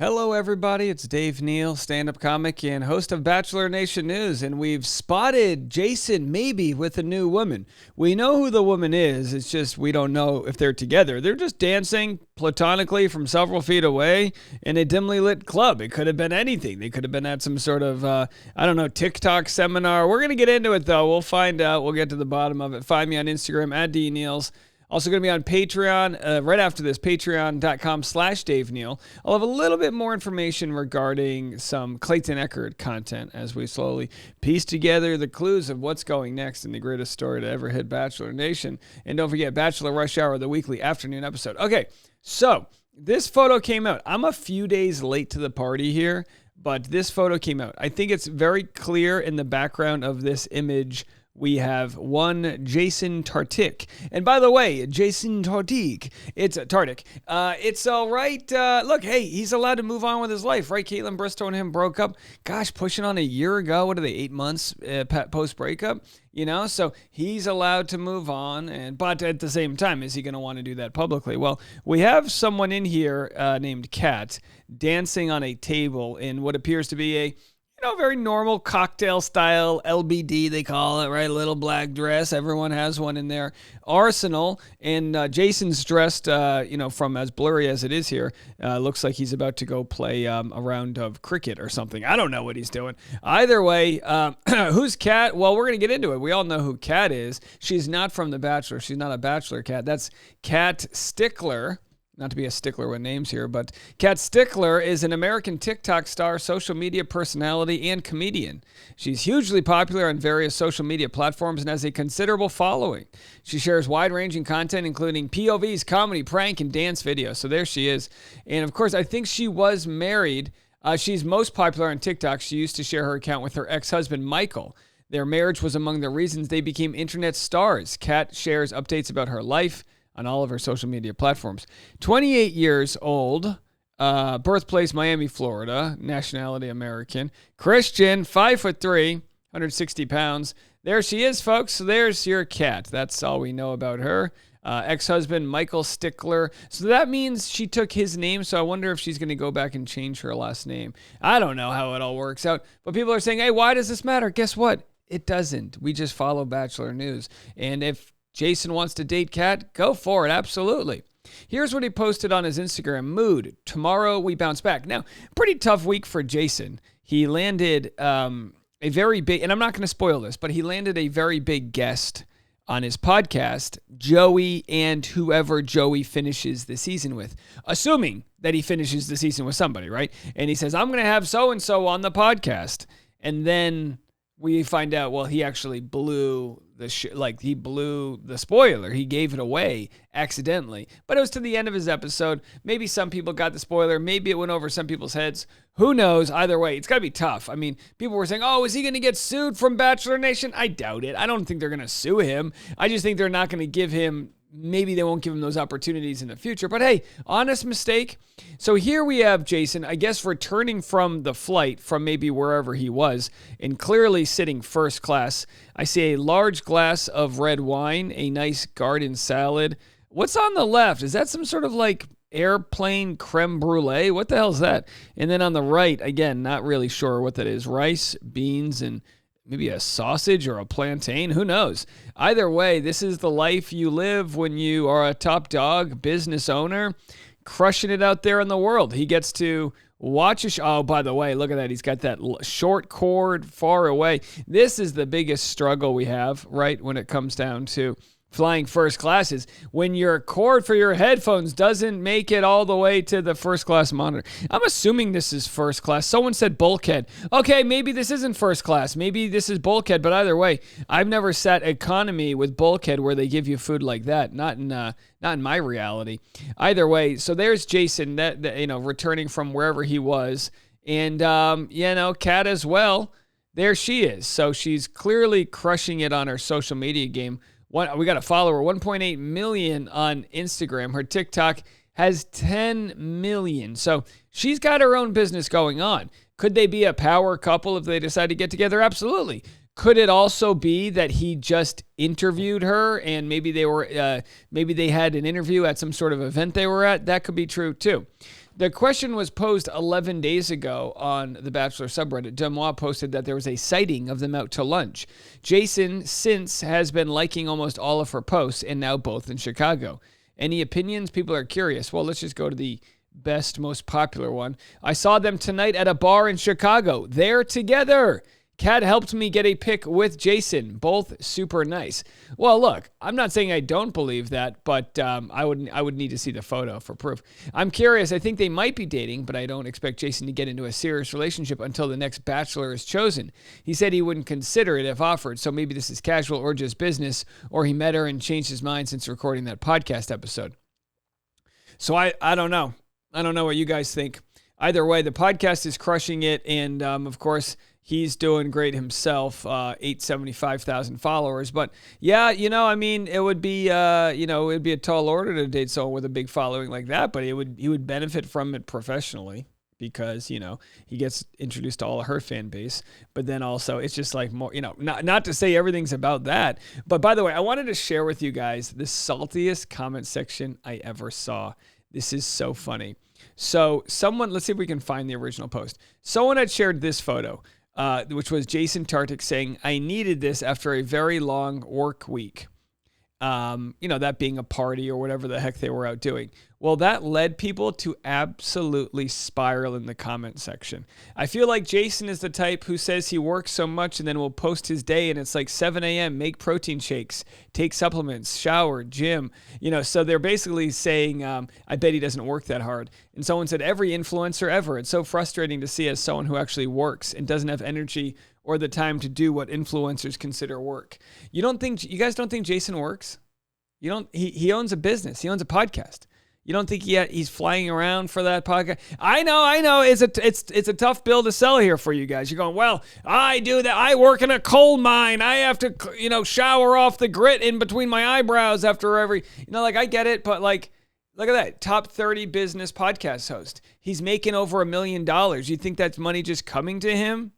Hello, everybody. It's Dave Neal, stand-up comic and host of Bachelor Nation News, and we've spotted Jason maybe with a new woman. We know who the woman is. It's just we don't know if they're together. They're just dancing platonically from several feet away in a dimly lit club. It could have been anything. They could have been at some sort of, TikTok seminar. We're going to get into it, though. We'll find out. We'll get to the bottom of it. Find me on Instagram at DNeals. Also going to be on Patreon right after this, patreon.com/Dave Neal. I'll have a little bit more information regarding some Clayton Echard content as we slowly piece together the clues of what's going next in the greatest story to ever hit Bachelor Nation. And don't forget, Bachelor Rush Hour, the weekly afternoon episode. Okay, so this photo came out. I'm a few days late to the party here, but this photo came out. I think it's very clear in the background of this image. We have one Jason Tartick. And by the way, Jason Tartick, it's Tartick. It's all right. Look, hey, he's allowed to move on with his life, right? Caitlin Bristow and him broke up, gosh, pushing on a year ago. What are they, 8 months post-breakup? You know, so he's allowed to move on. But at the same time, is he going to want to do that publicly? Well, we have someone in here named Cat dancing on a table in what appears to be a very normal cocktail style LBD, they call it, right? A little black dress. Everyone has one in their arsenal. And Jason's dressed, from as blurry as it is here, looks like he's about to go play a round of cricket or something. I don't know what he's doing. Either way, who's Cat? Well, we're going to get into it. We all know who Cat is. She's not from The Bachelor. She's not a Bachelor Cat. That's Cat Stickler. Not to be a stickler with names here, but Cat Stickler is an American TikTok star, social media personality, and comedian. She's hugely popular on various social media platforms and has a considerable following. She shares wide-ranging content, including POVs, comedy, prank, and dance videos. So there she is. And of course, I think she was married. She's most popular on TikTok. She used to share her account with her ex-husband, Michael. Their marriage was among the reasons they became internet stars. Cat shares updates about her life on all of her social media platforms. 28 years old, birthplace Miami, Florida, nationality American, Christian, 5'3", 160 pounds. There she is, folks. So there's your Cat. That's all we know about her. Ex-husband Michael Stickler. So that means she took his name. So I wonder if she's going to go back and change her last name. I don't know how it all works out. But people are saying, hey, why does this matter? Guess what? It doesn't. We just follow Bachelor News. And if Jason wants to date Cat, go for it, absolutely. Here's what he posted on his Instagram. Mood, tomorrow we bounce back. Now, pretty tough week for Jason. He landed a very big, and I'm not going to spoil this, but he landed a very big guest on his podcast, Joey and whoever Joey finishes the season with, assuming that he finishes the season with somebody, right? And he says, I'm going to have so-and-so on the podcast. And then we find out, well, he actually blew he blew the spoiler. He gave it away accidentally. But it was to the end of his episode. Maybe some people got the spoiler. Maybe it went over some people's heads. Who knows? Either way, it's got to be tough. I mean, people were saying, oh, is he going to get sued from Bachelor Nation? I doubt it. I don't think they're going to sue him. I just think they're not going to give him, maybe they won't give him those opportunities in the future. But hey, honest mistake. So here we have Jason, I guess, returning from the flight from maybe wherever he was and clearly sitting first class. I see a large glass of red wine, a nice garden salad. What's on the left? Is that some sort of like airplane creme brulee? What the hell is that? And then on the right, again, not really sure what that is. Rice, beans, and maybe a sausage or a plantain. Who knows? Either way, this is the life you live when you are a top dog business owner, crushing it out there in the world. He gets to watch a show. Oh, by the way, look at that. He's got that short cord far away. This is the biggest struggle we have, right, when it comes down to flying first class, is when your cord for your headphones doesn't make it all the way to the first class monitor. I'm assuming this is first class. Someone said bulkhead. Okay, maybe this isn't first class. Maybe this is bulkhead, but either way, I've never sat economy with bulkhead where they give you food like that. Not in my reality. Either way, so there's Jason, that returning from wherever he was, and Cat as well. There she is. So she's clearly crushing it on her social media game. We got a follower, 1.8 million on Instagram. Her TikTok has 10 million. So she's got her own business going on. Could they be a power couple if they decide to get together? Absolutely. Could it also be that he just interviewed her and maybe they had an interview at some sort of event they were at? That could be true too. The question was posed 11 days ago on the Bachelor subreddit. Demois posted that there was a sighting of them out to lunch. Jason since has been liking almost all of her posts and now both in Chicago. Any opinions? People are curious. Well, let's just go to the best, most popular one. I saw them tonight at a bar in Chicago. They're together. Cat helped me get a pic with Jason. Both super nice. Well, look, I'm not saying I don't believe that, but I would need to see the photo for proof. I'm curious. I think they might be dating, but I don't expect Jason to get into a serious relationship until the next Bachelor is chosen. He said he wouldn't consider it if offered, so maybe this is casual or just business, or he met her and changed his mind since recording that podcast episode. So I don't know. I don't know what you guys think. Either way, the podcast is crushing it, and of course, he's doing great himself, 875,000 followers. But yeah, I mean, it would be, it'd be a tall order to date someone with a big following like that, but he would benefit from it professionally because, he gets introduced to all of her fan base. But then also it's just like more, not to say everything's about that. But by the way, I wanted to share with you guys the saltiest comment section I ever saw. This is so funny. So let's see if we can find the original post. Someone had shared this photo. Which was Jason Tartick saying, I needed this after a very long work week. That being a party or whatever the heck they were out doing. Well, that led people to absolutely spiral in the comment section. I feel like Jason is the type who says he works so much and then will post his day and it's like 7 a.m., make protein shakes, take supplements, shower, gym. So they're basically saying, I bet he doesn't work that hard. And someone said, every influencer ever. It's so frustrating to see as someone who actually works and doesn't have energy or the time to do what influencers consider work. You guys don't think Jason works? He owns a business. He owns a podcast. You don't think he's flying around for that podcast? I know. It's a tough bill to sell here for you guys. You're going, well, I do that. I work in a coal mine. I have to, shower off the grit in between my eyebrows after every, I get it, but like, look at that. Top 30 business podcast host. He's making over $1 million. You think that's money just coming to him?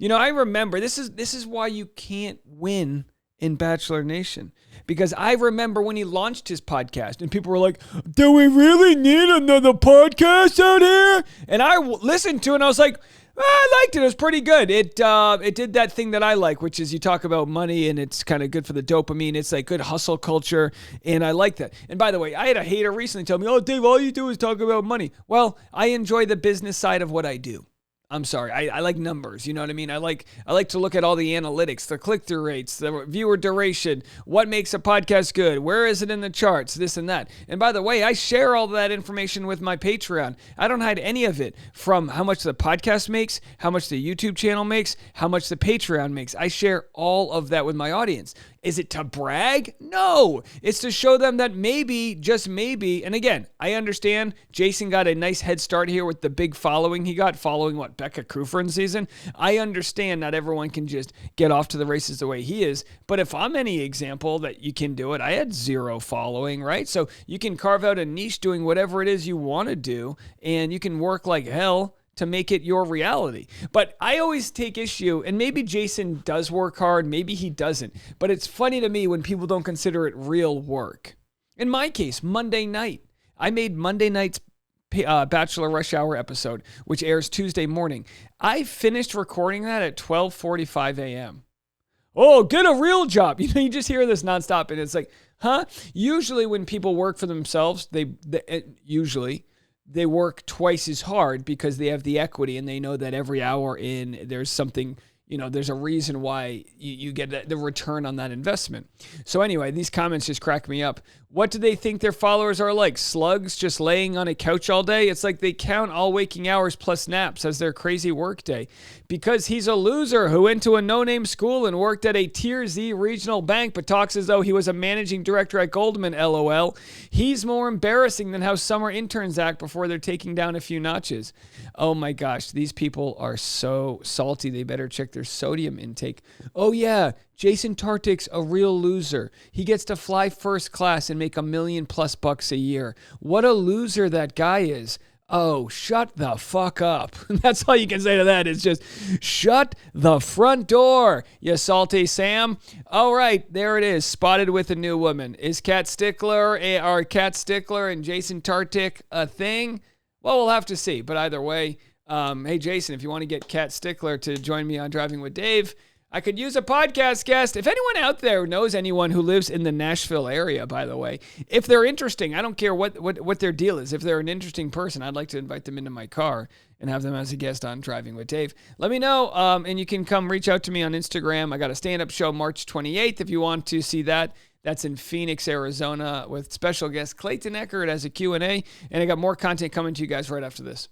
I remember this is why you can't win in Bachelor Nation. Because I remember when he launched his podcast and people were like, do we really need another podcast out here? And I listened to it and I was like, I liked it. It was pretty good. It did that thing that I like, which is you talk about money and it's kind of good for the dopamine. It's like good hustle culture. And I like that. And by the way, I had a hater recently tell me, oh, Dave, all you do is talk about money. Well, I enjoy the business side of what I do. I'm sorry. I like numbers. You know what I mean? I like to look at all the analytics, the click-through rates, the viewer duration, what makes a podcast good, where is it in the charts, this and that. And by the way, I share all that information with my Patreon. I don't hide any of it, from how much the podcast makes, how much the YouTube channel makes, how much the Patreon makes. I share all of that with my audience. Is it to brag? No. It's to show them that maybe, just maybe, and again, I understand Jason got a nice head start here with the big following he got, following what Becca Kufrin season. I understand not everyone can just get off to the races the way he is, but if I'm any example that you can do it, I had 0 following, right? So you can carve out a niche doing whatever it is you want to do, and you can work like hell to make it your reality. But I always take issue, and maybe Jason does work hard, maybe he doesn't, but it's funny to me when people don't consider it real work. In my case, Monday night, I made Monday night's Bachelor Rush Hour episode, which airs Tuesday morning. I finished recording that at 12:45 a.m. Oh, get a real job. You just hear this nonstop, and it's like, huh? Usually when people work for themselves, they work twice as hard because they have the equity and they know that every hour in there's something, there's a reason why you get the return on that investment. So anyway, these comments just crack me up. What do they think their followers are like? Slugs just laying on a couch all day? It's like they count all waking hours plus naps as their crazy work day. Because he's a loser who went to a no-name school and worked at a Tier Z regional bank but talks as though he was a managing director at Goldman, LOL. He's more embarrassing than how summer interns act before they're taking down a few notches. Oh my gosh, these people are so salty. They better check their sodium intake. Oh yeah, Jason Tartick's a real loser. He gets to fly first class and make $1 million+ a year. What a loser that guy is. Oh, shut the fuck up. That's all you can say to that is just shut the front door, you salty Sam. All right, there it is. Spotted with a new woman. Is Cat Stickler and Jason Tartick a thing? Well, we'll have to see. But either way, hey, Jason, if you want to get Cat Stickler to join me on Driving with Dave, I could use a podcast guest. If anyone out there knows anyone who lives in the Nashville area, by the way, if they're interesting, I don't care what their deal is. If they're an interesting person, I'd like to invite them into my car and have them as a guest on Driving with Dave. Let me know, and you can come reach out to me on Instagram. I got a stand-up show March 28th if you want to see that. That's in Phoenix, Arizona, with special guest Clayton Eckert as a Q&A, and I got more content coming to you guys right after this.